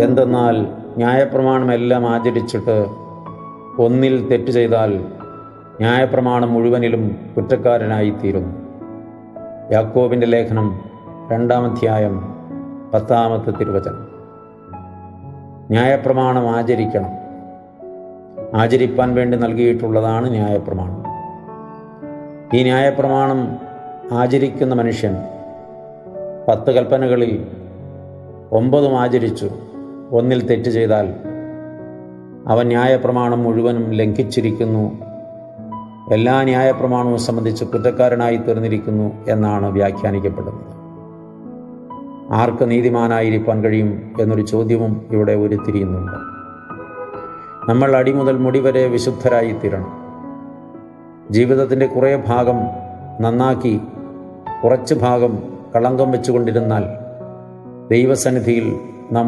എന്തെന്നാൽ ന്യായപ്രമാണമെല്ലാം ആചരിച്ചിട്ട് ഒന്നിൽ തെറ്റ് ചെയ്താൽ ന്യായപ്രമാണം മുഴുവനിലും കുറ്റക്കാരനായിത്തീരുന്നു. യാക്കോബിൻ്റെ ലേഖനം 2-ാം അധ്യായം 10-ാമത്തെ തിരുവചനം. ന്യായപ്രമാണം ആചരിക്കണം. ആചരിപ്പാൻ വേണ്ടി നൽകിയിട്ടുള്ളതാണ് ന്യായപ്രമാണം. ഈ ന്യായപ്രമാണം ആചരിക്കുന്ന മനുഷ്യൻ 10 കൽപ്പനകളിൽ 9 ആചരിച്ചു ഒന്നിൽ തെറ്റ് ചെയ്താൽ അവൻ ന്യായപ്രമാണം മുഴുവനും ലംഘിച്ചിരിക്കുന്നു, എല്ലാ ന്യായപ്രമാണവും സംബന്ധിച്ച് കുറ്റക്കാരനായി തീർന്നിരിക്കുന്നു എന്നാണ് വ്യാഖ്യാനിക്കപ്പെടുന്നത്. ആർക്ക് നീതിമാനായിരിക്കാൻ കഴിയും എന്നൊരു ചോദ്യവും ഇവിടെ ഉരുത്തിരിയുന്നുണ്ട്. നമ്മൾ അടി മുതൽ മുടി വരെ വിശുദ്ധരായി തീരണം. ജീവിതത്തിൻ്റെ കുറേ ഭാഗം നന്നാക്കി കുറച്ച് ഭാഗം കളങ്കം വെച്ചുകൊണ്ടിരുന്നാൽ ദൈവസന്നിധിയിൽ നാം